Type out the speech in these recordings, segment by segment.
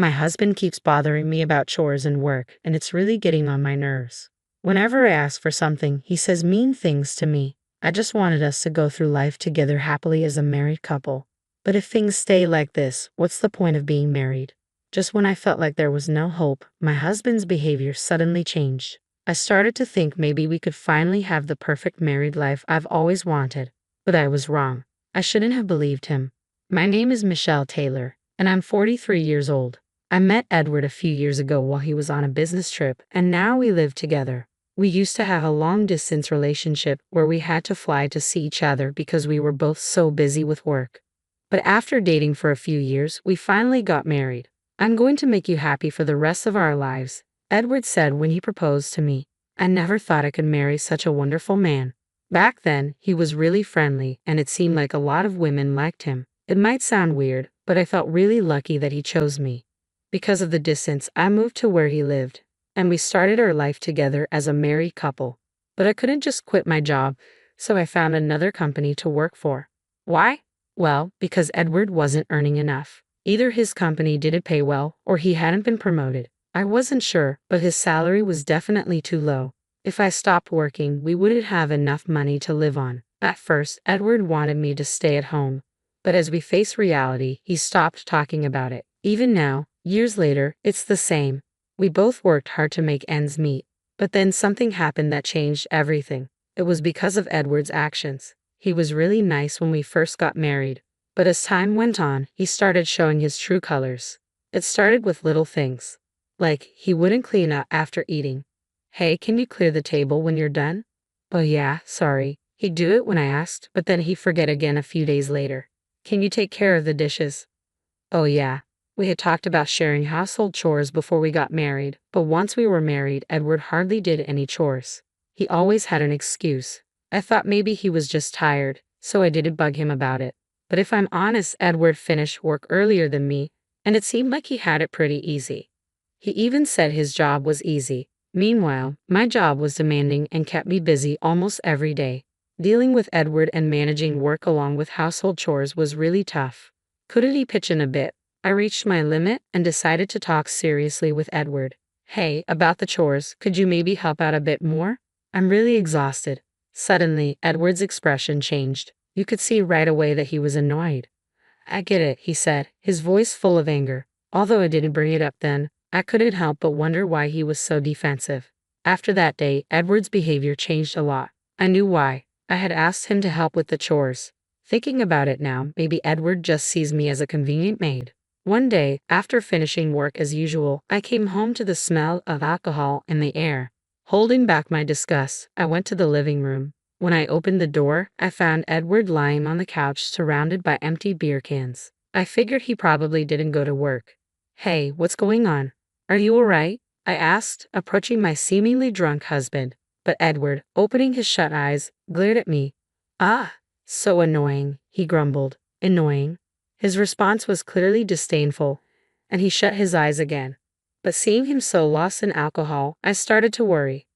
My husband keeps bothering me about chores and work, and it's really getting on my nerves. Whenever I ask for something, he says mean things to me. I just wanted us to go through life together happily as a married couple. But if things stay like this, what's the point of being married? Just when I felt like there was no hope, my husband's behavior suddenly changed. I started to think maybe we could finally have the perfect married life I've always wanted. But I was wrong. I shouldn't have believed him. My name is Michelle Taylor, and I'm 43 years old. I met Edward a few years ago while he was on a business trip, and now we live together. We used to have a long-distance relationship where we had to fly to see each other because we were both so busy with work. But after dating for a few years, we finally got married. I'm going to make you happy for the rest of our lives, Edward said when he proposed to me. I never thought I could marry such a wonderful man. Back then, he was really friendly, and it seemed like a lot of women liked him. It might sound weird, but I felt really lucky that he chose me. Because of the distance, I moved to where he lived, and we started our life together as a married couple. But I couldn't just quit my job, so I found another company to work for. Why? Well, because Edward wasn't earning enough. Either his company didn't pay well, or he hadn't been promoted. I wasn't sure, but his salary was definitely too low. If I stopped working, we wouldn't have enough money to live on. At first, Edward wanted me to stay at home. But as we faced reality, he stopped talking about it. Even now, years later, it's the same. We both worked hard to make ends meet. But then something happened that changed everything. It was because of Edward's actions. He was really nice when we first got married. But as time went on, he started showing his true colors. It started with little things. Like, he wouldn't clean up after eating. Hey, can you clear the table when you're done? Oh yeah, sorry. He'd do it when I asked, but then he'd forget again a few days later. Can you take care of the dishes? Oh yeah. We had talked about sharing household chores before we got married, but once we were married, Edward hardly did any chores. He always had an excuse. I thought maybe he was just tired, so I didn't bug him about it. But if I'm honest, Edward finished work earlier than me, and it seemed like he had it pretty easy. He even said his job was easy. Meanwhile, my job was demanding and kept me busy almost every day. Dealing with Edward and managing work along with household chores was really tough. Couldn't he pitch in a bit? I reached my limit and decided to talk seriously with Edward. Hey, about the chores, could you maybe help out a bit more? I'm really exhausted. Suddenly, Edward's expression changed. You could see right away that he was annoyed. I get it, he said, his voice full of anger. Although I didn't bring it up then, I couldn't help but wonder why he was so defensive. After that day, Edward's behavior changed a lot. I knew why. I had asked him to help with the chores. Thinking about it now, maybe Edward just sees me as a convenient maid. One day, after finishing work as usual, I came home to the smell of alcohol in the air. Holding back my disgust, I went to the living room. When I opened the door, I found Edward lying on the couch surrounded by empty beer cans. I figured he probably didn't go to work. Hey, what's going on? Are you alright? I asked, approaching my seemingly drunk husband. But Edward, opening his shut eyes, glared at me. Ah, so annoying, he grumbled. Annoying? His response was clearly disdainful, and he shut his eyes again. But seeing him so lost in alcohol, I started to worry.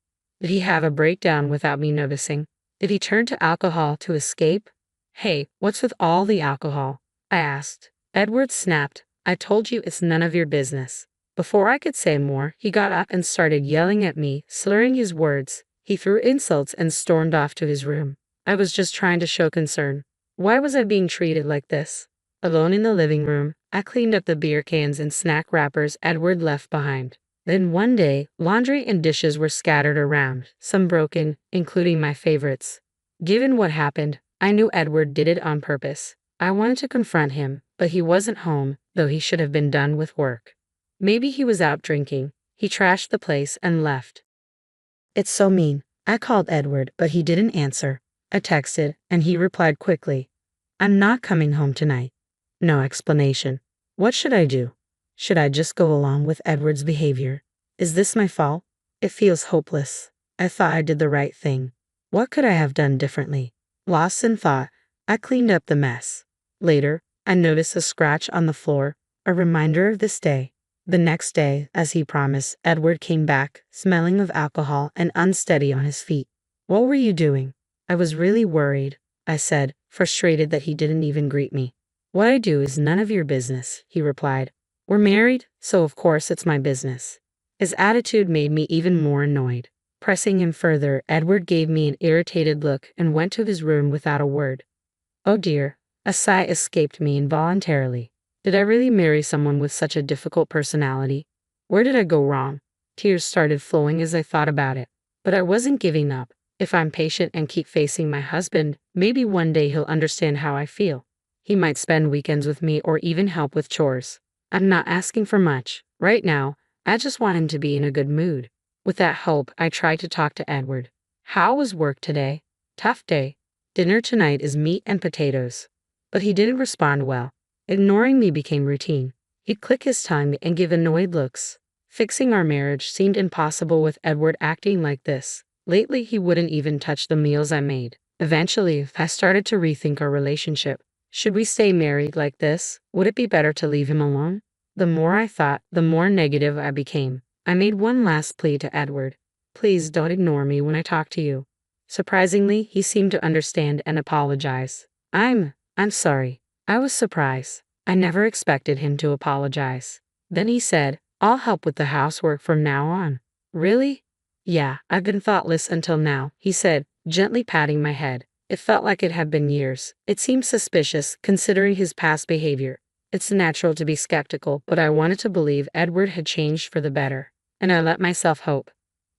Did he have a breakdown without me noticing? Did he turn to alcohol to escape? Hey, what's with all the alcohol? I asked. Edward snapped. I told you it's none of your business. Before I could say more, he got up and started yelling at me, slurring his words. He threw insults and stormed off to his room. I was just trying to show concern. Why was I being treated like this? Alone in the living room, I cleaned up the beer cans and snack wrappers Edward left behind. Then one day, laundry and dishes were scattered around, some broken, including my favorites. Given what happened, I knew Edward did it on purpose. I wanted to confront him, but he wasn't home, though he should have been done with work. Maybe he was out drinking. He trashed the place and left. It's so mean. I called Edward, but he didn't answer. I texted, and he replied quickly. I'm not coming home tonight. No explanation. What should I do? Should I just go along with Edward's behavior? Is this my fault? It feels hopeless. I thought I did the right thing. What could I have done differently? Lost in thought, I cleaned up the mess. Later, I noticed a scratch on the floor, a reminder of this day. The next day, as he promised, Edward came back, smelling of alcohol and unsteady on his feet. What were you doing? I was really worried, I said, frustrated that he didn't even greet me. What I do is none of your business, he replied. We're married, so of course it's my business. His attitude made me even more annoyed. Pressing him further, Edward gave me an irritated look and went to his room without a word. Oh dear, a sigh escaped me involuntarily. Did I really marry someone with such a difficult personality? Where did I go wrong? Tears started flowing as I thought about it. But I wasn't giving up. If I'm patient and keep facing my husband, maybe one day he'll understand how I feel. He might spend weekends with me or even help with chores. I'm not asking for much. Right now, I just want him to be in a good mood. With that hope, I tried to talk to Edward. How was work today? Tough day. Dinner tonight is meat and potatoes. But he didn't respond well. Ignoring me became routine. He'd click his tongue and give annoyed looks. Fixing our marriage seemed impossible with Edward acting like this. Lately, he wouldn't even touch the meals I made. Eventually, I started to rethink our relationship. Should we stay married like this? Would it be better to leave him alone? The more I thought, the more negative I became. I made one last plea to Edward. Please don't ignore me when I talk to you. Surprisingly, he seemed to understand and apologize. I'm sorry. I was surprised. I never expected him to apologize. Then he said, I'll help with the housework from now on. Really? Yeah, I've been thoughtless until now, he said, gently patting my head. It felt like it had been years. It seemed suspicious, considering his past behavior. It's natural to be skeptical, but I wanted to believe Edward had changed for the better, and I let myself hope.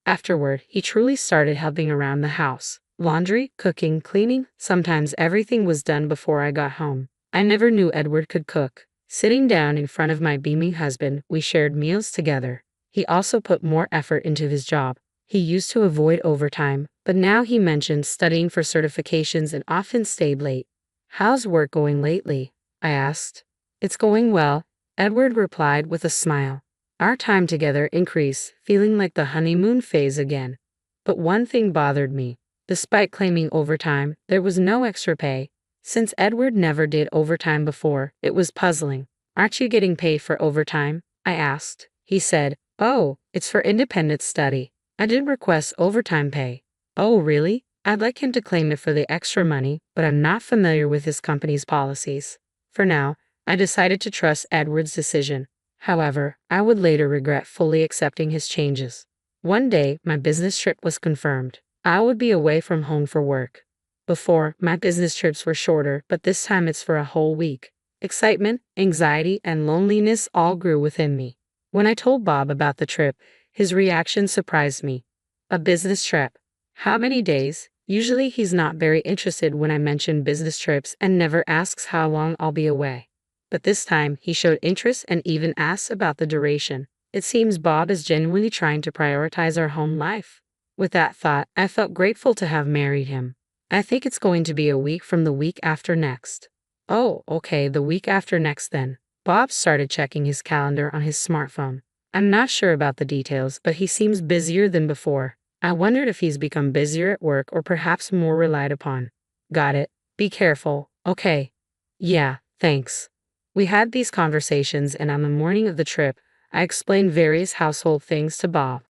Afterward, he truly started helping around the house. Laundry, cooking, cleaning, sometimes everything was done before I got home. I never knew Edward could cook. Sitting down in front of my beaming husband, we shared meals together. He also put more effort into his job. He used to avoid overtime, but now he mentioned studying for certifications and often stayed late. How's work going lately? I asked. It's going well, Edward replied with a smile. Our time together increased, feeling like the honeymoon phase again. But one thing bothered me. Despite claiming overtime, there was no extra pay. Since Edward never did overtime before, it was puzzling. Aren't you getting paid for overtime? I asked. He said, oh, it's for independent study. I did request overtime pay. Oh, really? I'd like him to claim it for the extra money, but I'm not familiar with his company's policies. For now, I decided to trust Edward's decision. However, I would later regret fully accepting his changes. One day, my business trip was confirmed. I would be away from home for work. Before, my business trips were shorter, but this time it's for a whole week. Excitement, anxiety, and loneliness all grew within me. When I told Bob about the trip, his reaction surprised me. A business trip? How many days? Usually he's not very interested when I mention business trips and never asks how long I'll be away. But this time, he showed interest and even asked about the duration. It seems Bob is genuinely trying to prioritize our home life. With that thought, I felt grateful to have married him. I think it's going to be a week from the week after next. Oh, okay, the week after next then. Bob started checking his calendar on his smartphone. I'm not sure about the details, but he seems busier than before. I wondered if he's become busier at work or perhaps more relied upon. Got it. Be careful, okay? Yeah, thanks. We had these conversations, and on the morning of the trip, I explained various household things to Bob.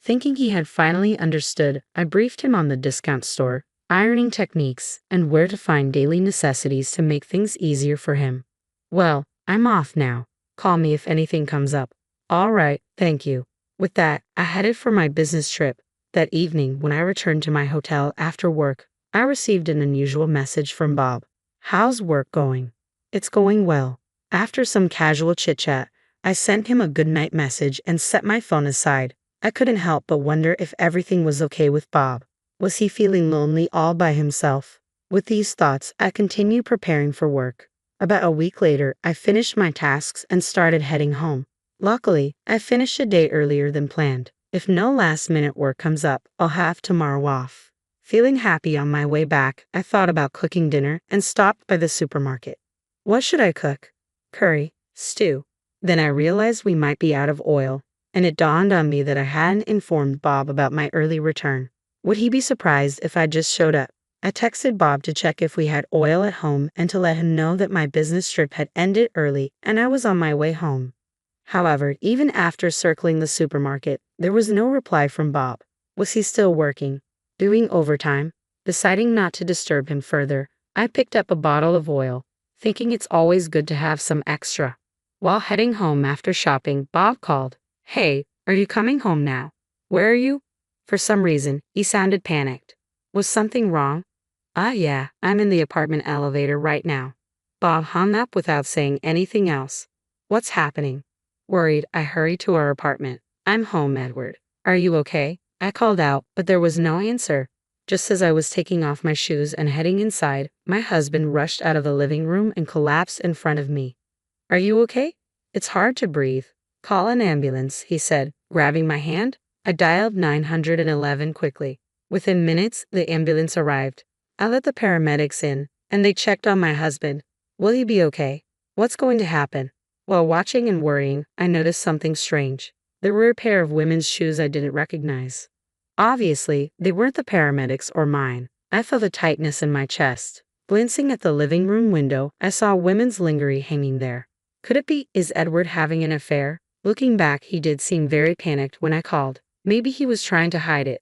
Thinking he had finally understood, I briefed him on the discount store, ironing techniques, and where to find daily necessities to make things easier for him. Well, I'm off now. Call me if anything comes up. All right, thank you. With that, I headed for my business trip. That evening, when I returned to my hotel after work, I received an unusual message from Bob. How's work going? It's going well. After some casual chit-chat, I sent him a goodnight message and set my phone aside. I couldn't help but wonder if everything was okay with Bob. Was he feeling lonely all by himself? With these thoughts, I continued preparing for work. About a week later, I finished my tasks and started heading home. Luckily, I finished a day earlier than planned. If no last-minute work comes up, I'll have tomorrow off. Feeling happy on my way back, I thought about cooking dinner and stopped by the supermarket. What should I cook? Curry, stew. Then I realized we might be out of oil, and it dawned on me that I hadn't informed Bob about my early return. Would he be surprised if I just showed up? I texted Bob to check if we had oil at home and to let him know that my business trip had ended early and I was on my way home. However, even after circling the supermarket, there was no reply from Bob. Was he still working? Doing overtime? Deciding not to disturb him further, I picked up a bottle of oil, thinking it's always good to have some extra. While heading home after shopping, Bob called. Hey, are you coming home now? Where are you? For some reason, he sounded panicked. Was something wrong? Yeah, I'm in the apartment elevator right now. Bob hung up without saying anything else. What's happening? Worried, I hurried to our apartment. I'm home, Edward. Are you okay? I called out, but there was no answer. Just as I was taking off my shoes and heading inside, my husband rushed out of the living room and collapsed in front of me. Are you okay? It's hard to breathe. Call an ambulance, he said, grabbing my hand. I dialed 911 quickly. Within minutes, the ambulance arrived. I let the paramedics in, and they checked on my husband. Will he be okay? What's going to happen? While watching and worrying, I noticed something strange. There were a pair of women's shoes I didn't recognize. Obviously, they weren't the paramedics or mine. I felt a tightness in my chest. Glancing at the living room window, I saw women's lingerie hanging there. Could it be? Is Edward having an affair? Looking back, he did seem very panicked when I called. Maybe he was trying to hide it.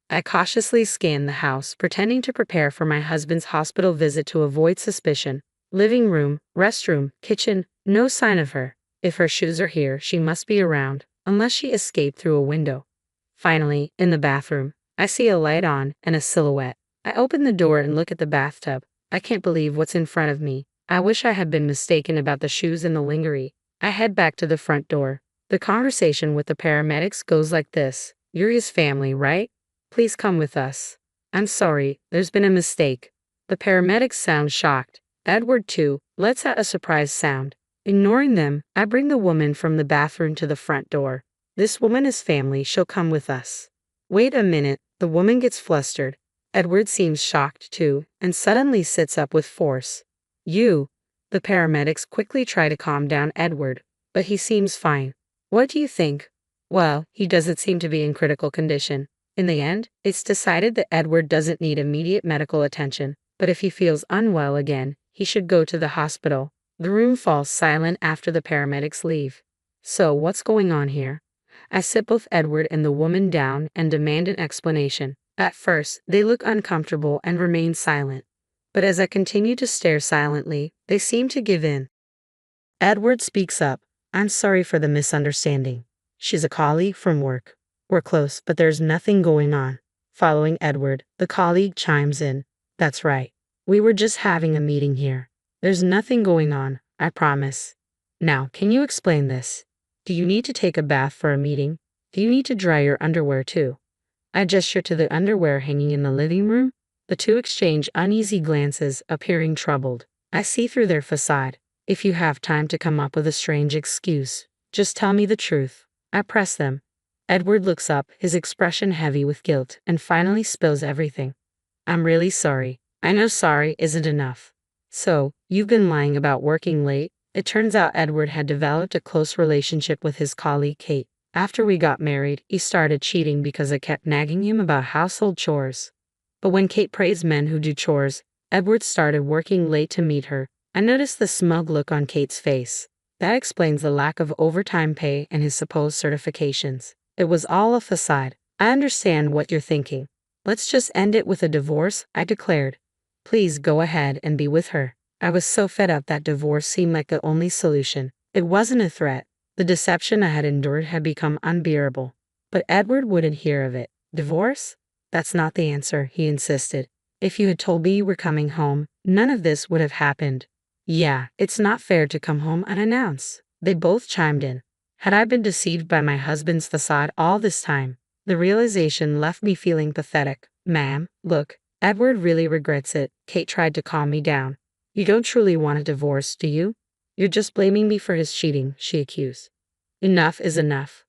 I cautiously scanned the house, pretending to prepare for my husband's hospital visit to avoid suspicion. Living room, restroom, kitchen, no sign of her. If her shoes are here, she must be around, unless she escaped through a window. Finally, in the bathroom, I see a light on and a silhouette. I open the door and look at the bathtub. I can't believe what's in front of me. I wish I had been mistaken about the shoes and the lingerie. I head back to the front door. The conversation with the paramedics goes like this. You're his family, right? Please come with us. I'm sorry, there's been a mistake. The paramedics sound shocked. Edward, too, lets out a surprised sound. Ignoring them, I bring the woman from the bathroom to the front door. This woman is family, she'll come with us. Wait a minute, the woman gets flustered. Edward seems shocked, too, and suddenly sits up with force. You. The paramedics quickly try to calm down Edward, but he seems fine. What do you think? Well, he doesn't seem to be in critical condition. In the end, it's decided that Edward doesn't need immediate medical attention, but if he feels unwell again, he should go to the hospital. The room falls silent after the paramedics leave. So, what's going on here? I sit both Edward and the woman down and demand an explanation. At first, they look uncomfortable and remain silent. But as I continue to stare silently, they seem to give in. Edward speaks up. I'm sorry for the misunderstanding. She's a colleague from work. We're close, but there's nothing going on. Following Edward, the colleague chimes in. That's right. We were just having a meeting here. There's nothing going on, I promise. Now, can you explain this? Do you need to take a bath for a meeting? Do you need to dry your underwear too? I gesture to the underwear hanging in the living room. The two exchange uneasy glances, appearing troubled. I see through their facade. If you have time to come up with a strange excuse, just tell me the truth. I press them. Edward looks up, his expression heavy with guilt, and finally spills everything. I'm really sorry. I know sorry isn't enough. So, you've been lying about working late? It turns out Edward had developed a close relationship with his colleague Kate. After we got married, he started cheating because I kept nagging him about household chores. But when Kate praised men who do chores, Edward started working late to meet her. I noticed the smug look on Kate's face. That explains the lack of overtime pay and his supposed certifications. It was all a facade. I understand what you're thinking. Let's just end it with a divorce, I declared. Please go ahead and be with her. I was so fed up that divorce seemed like the only solution. It wasn't a threat. The deception I had endured had become unbearable. But Edward wouldn't hear of it. Divorce? That's not the answer, he insisted. If you had told me you were coming home, none of this would have happened. Yeah, it's not fair to come home unannounced. They both chimed in. Had I been deceived by my husband's facade all this time? The realization left me feeling pathetic. Ma'am, look, Edward really regrets it. Kate tried to calm me down. You don't truly want a divorce, do you? You're just blaming me for his cheating, she accused. Enough is enough.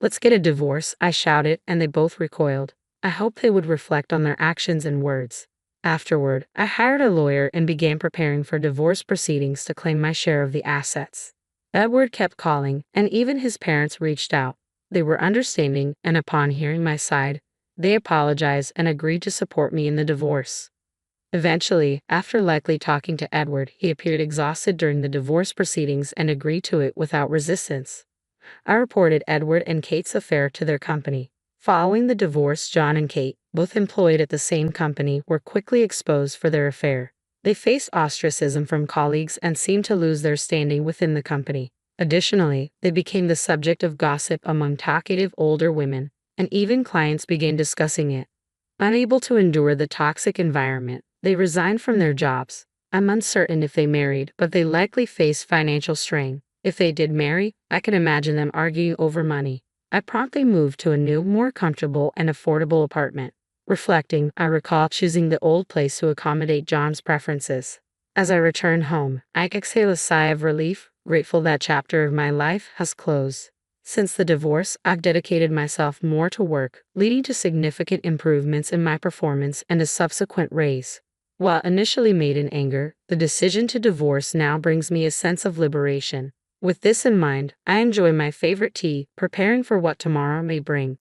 Let's get a divorce, I shouted, and they both recoiled. I hoped they would reflect on their actions and words. Afterward, I hired a lawyer and began preparing for divorce proceedings to claim my share of the assets. Edward kept calling, and even his parents reached out. They were understanding, and upon hearing my side, they apologized and agreed to support me in the divorce. Eventually, after likely talking to Edward, he appeared exhausted during the divorce proceedings and agreed to it without resistance. I reported Edward and Kate's affair to their company. Following the divorce, John and Kate, both employed at the same company, were quickly exposed for their affair. They faced ostracism from colleagues and seemed to lose their standing within the company. Additionally, they became the subject of gossip among talkative older women, and even clients began discussing it. Unable to endure the toxic environment, they resigned from their jobs. I'm uncertain if they married, but they likely faced financial strain. If they did marry, I can imagine them arguing over money. I promptly moved to a new, more comfortable and affordable apartment. Reflecting, I recall choosing the old place to accommodate John's preferences. As I return home, I exhale a sigh of relief, grateful that chapter of my life has closed. Since the divorce, I've dedicated myself more to work, leading to significant improvements in my performance and a subsequent raise. While initially made in anger, the decision to divorce now brings me a sense of liberation. With this in mind, I enjoy my favorite tea, preparing for what tomorrow may bring.